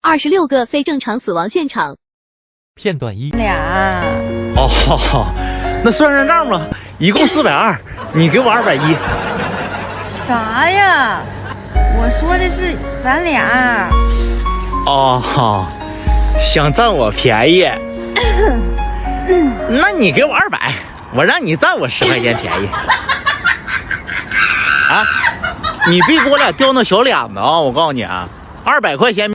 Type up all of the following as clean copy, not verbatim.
26个非正常死亡现场。片段1。俩。哦，那算算账吧，一共420，你给我210。啥呀？我说的是咱俩。哦，想占我便宜？那你给我200，我让你占我10块钱便宜。啊，你别给我俩掉那小脸子啊！我告诉你啊，200块钱。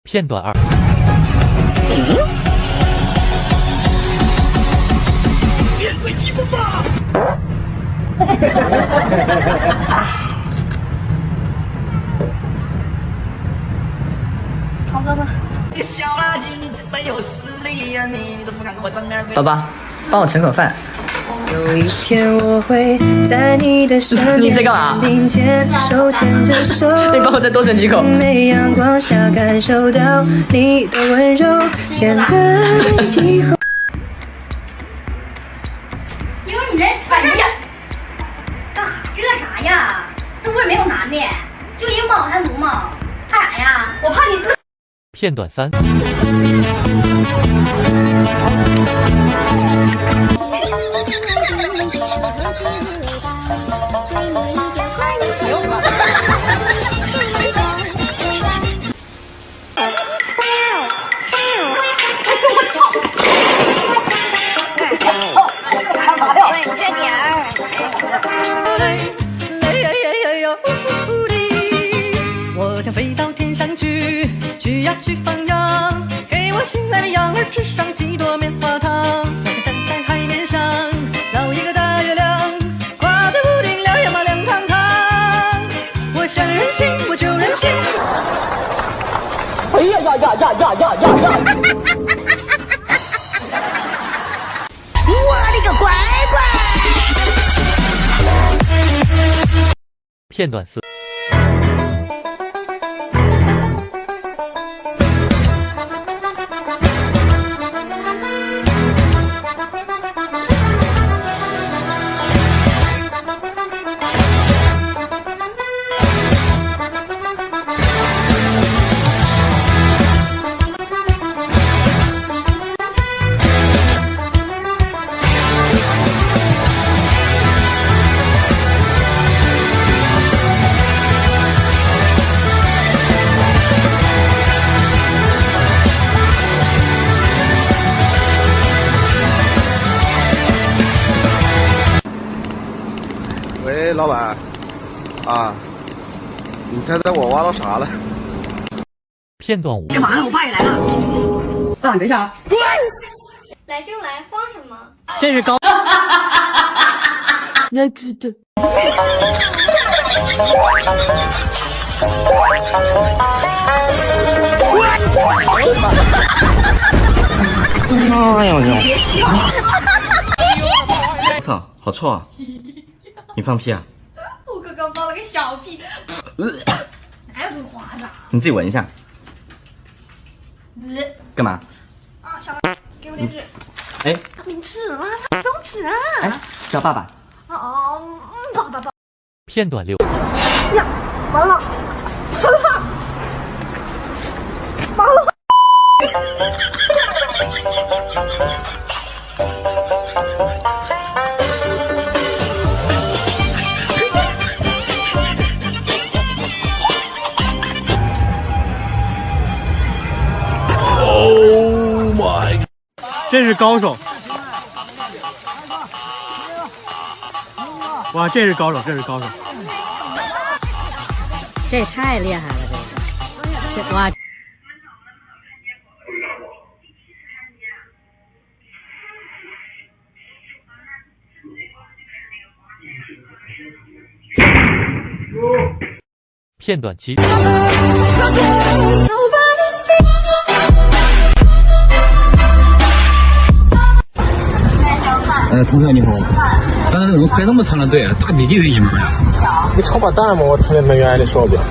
片段2。面对疾风吧！好哥哥，小垃圾，你没有实力呀！你都不敢跟我正面对。爸爸，帮我盛口饭。有一天我会在你的身边，你在干嘛？手牵着手，你帮我再多盛几口。没阳光下感受到你的温柔，现在以后。因为你这反正干哈？这啥呀？这屋里没有男的，就一个猫还母猫，怕啥呀？我怕你自。片段3。我想飞到天上去，去呀去放羊，给我心爱的羊儿吃上几朵棉花糖。我想站在海面上，捞一个大月亮，挂在屋顶亮呀嘛亮堂堂。我想任性，我就任性。哎呀呀呀呀呀呀呀呀！我的个乖乖！片段4。喂，老板，啊，你猜猜我挖到啥了？片段5。干嘛呢？我爸也来了。啊，等一下啊。来就来，慌什么？这是高。Next。哎呦呦！我操，好臭啊！你放屁啊？我哥刚放了个小屁，哪有这么夸张？你自己闻一下。干嘛？啊，小给我点纸。哎，他没纸了，他没有纸啊。哎，叫爸爸。哦，爸。片段6。呀，完了，完了。Oh my！ 这是高手！哇，这是高手，这是高手！这太厉害了，这哇！片段7。同学你好，刚才怎么排那么长的队啊？大比例的一门呀！你炒把蛋吗？我听见门员的手表。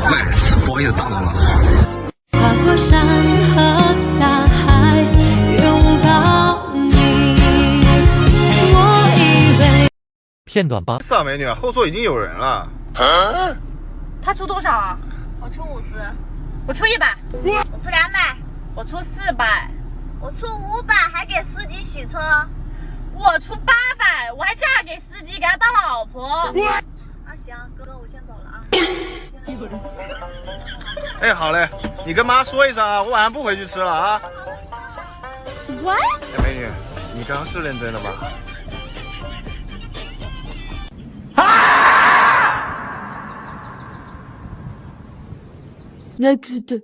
哎，不好意思打扰了。跨过山和大海，拥抱你。我以为。片段8。是啊，美女，后座已经有人了。他出多少啊？我出50。我出100，我出200，我出400，我出500，还给司机洗车。我出800，我还嫁给司机，给他当老婆。啊，行，哥，我先走了啊。哎，好嘞，你跟妈说一声啊，我晚上不回去吃了啊。What？ 哎，美女，你刚刚是认真的吧？ Next。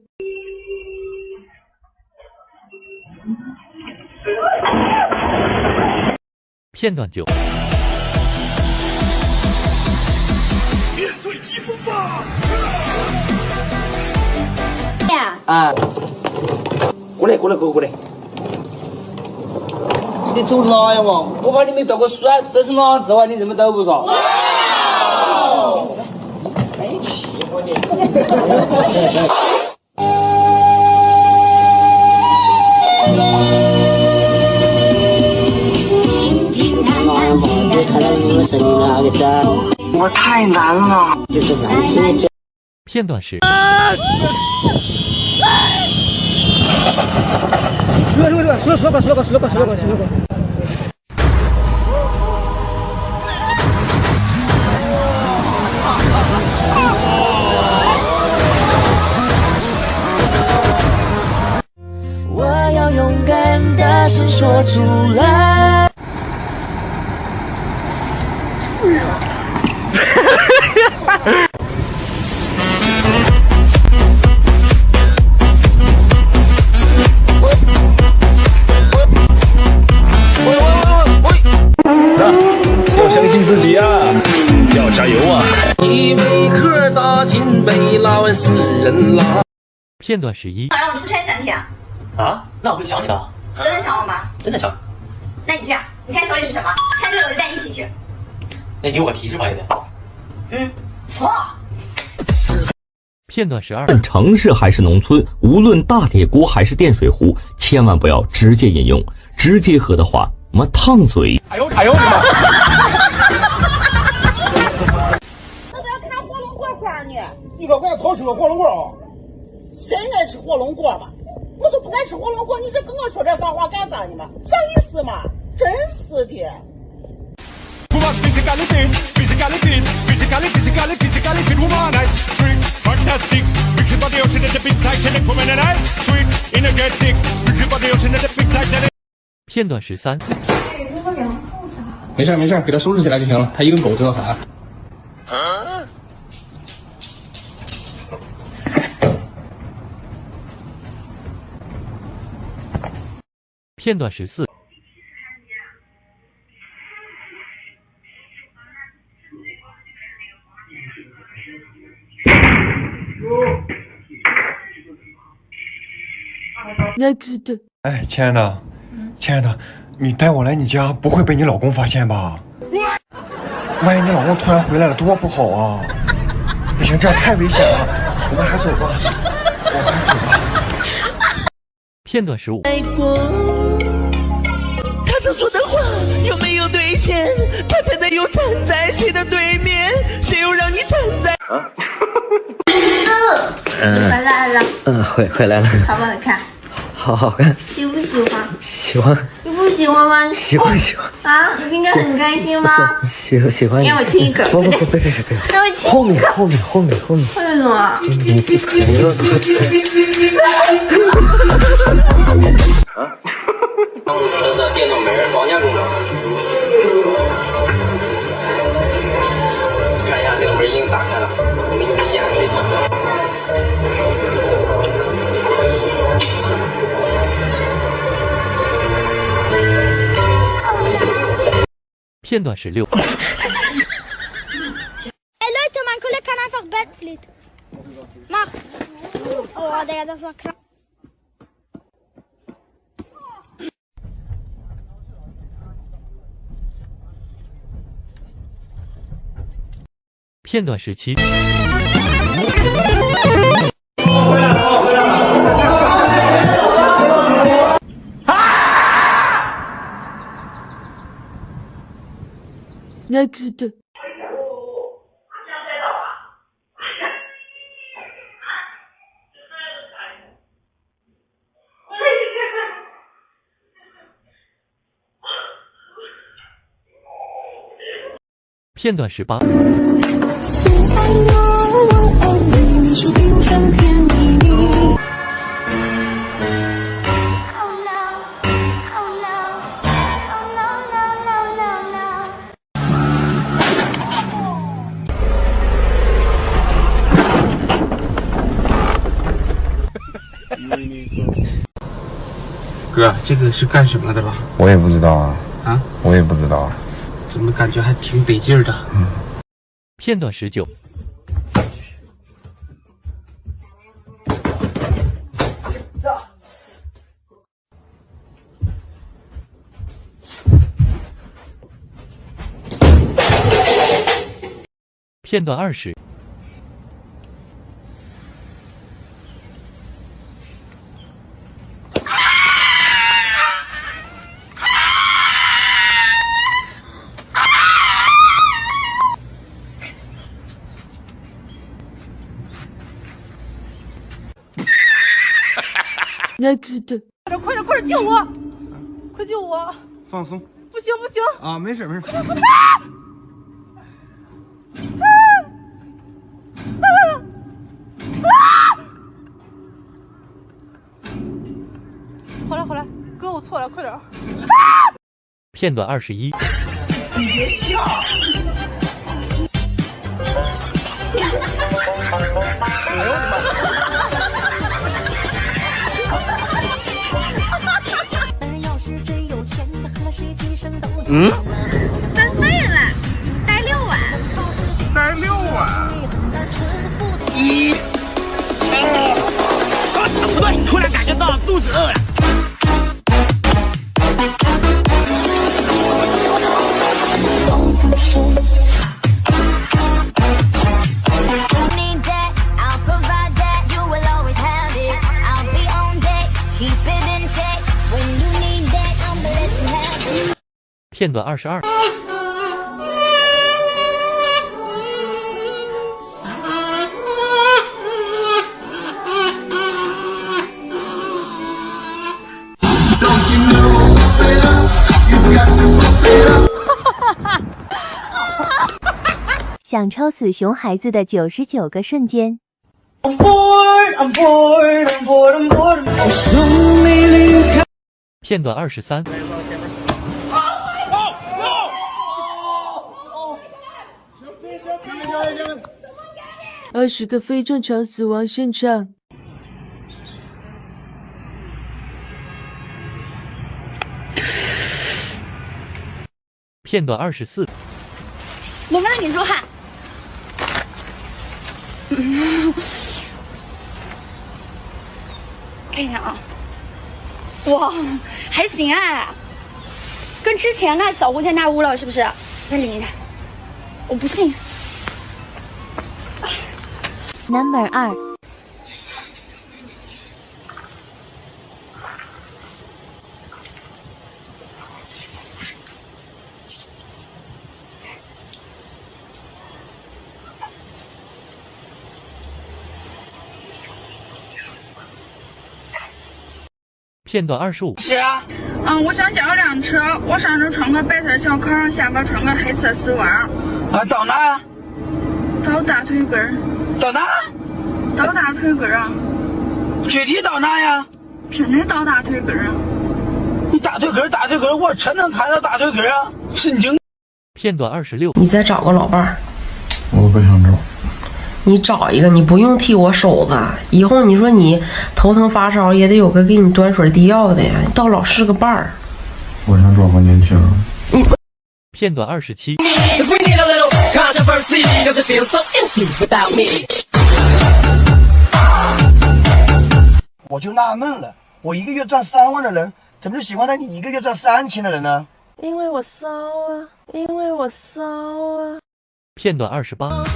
片段9。面对疾风吧！啊！过来，过来！你走哪呀嘛？我把你没到过酸，这是哪字哇？你怎么都不说？哎，气我你！我太难了。片段10。说。我要勇敢大声说出来。要相信自己啊，要加油啊！一枚壳打进杯，拉完4人拉。片段11。让我出差3天。啊？那我会想你的。真的想我吗？真的想。那你这样，你现在手里是什么？猜对了我就带你一起去。那你给我提示吧，一点。哇！片段12。无论城市还是农村，无论大铁锅还是电水壶，千万不要直接饮用，直接喝的话，烫嘴。哎呦我的妈！我在看火龙果花呢。你可给我偷吃个火龙果啊？谁爱吃火龙果嘛？我就不爱吃火龙果，你这跟我说这啥话干啥呢嘛？啥意思嘛？真是的。片段13。没事，给他收拾起来就行了。他一个狗知道啥？片段14。Next。哎，亲爱的，你带我来你家不会被你老公发现吧？万一你老公突然回来了，多不好啊！不行，这样太危险了，我们还走吧。片段15。他曾说的话有没有兑现？他真的又站在谁的对面？谁又让你站在？回来了。回来了。好不好看？好看。喜不喜欢？喜欢。你不喜欢吗？喜欢。啊，你不应该很开心吗？喜欢你。让我亲一口。不，让我亲一口。后面。为什么？你朋友多次。当时的电脑门房价功能。看一下电脑门已经打开了，我们用眼水团的。片段16。Leute, mein Kollege kann einfach Backflip. Mach. Oh, Digga, das war knapp. 片段17。Next。片段18。哥，这个是干什么的了？我也不知道啊。啊？我也不知道啊。怎么感觉还挺得劲儿的？片段19。片段20。Next， 快点救我！快救我！放松。不行啊，没事。快点！回来，哥，我错了，快点！片段21。你别笑。3倍了，带6万。带6万。1、不对，突然感觉到肚子饿了。片段22。想抽死熊孩子的99个瞬间。片段23。20个非正常死亡现场。片段24。我们来给你说话。看一下啊，哇，还行哎，跟之前那小巫见大巫了，是不是？再领一下，我不信。Number 2。片段25。是啊，我想叫辆车，我上身穿个白色小坎，下边穿个黑色丝袜。到哪？到大腿根儿。到哪？到大腿根儿啊。具体到哪呀？真的到大腿根儿啊。你大腿根儿，我真能看到大腿根儿啊！神经。片段26。你再找个老伴儿。我不想找。你找一个，你不用替我手子。以后你说你头疼发烧也得有个给你端水递药的呀，到老是个伴儿。我想找个年轻人。你片段27。我就纳闷了，我一个月赚3万的人，怎么就喜欢上你一个月赚3000的人呢？因为我骚啊，因为我骚啊。片段28。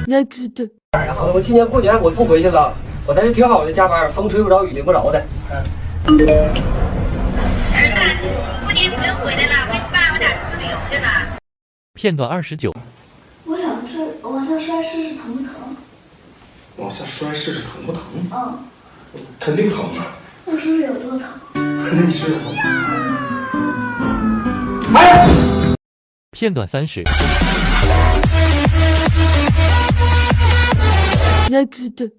Next。我今年过年我不回去了，我在这挺好的，加班，风吹不着，雨淋不着的。人回来了，给你爸我俩出去旅游去了。片段29。我想是往下摔试试疼不疼？往下摔试试疼不疼？嗯，肯定疼啊。那试试有多疼？那你试试疼。片段30。Next。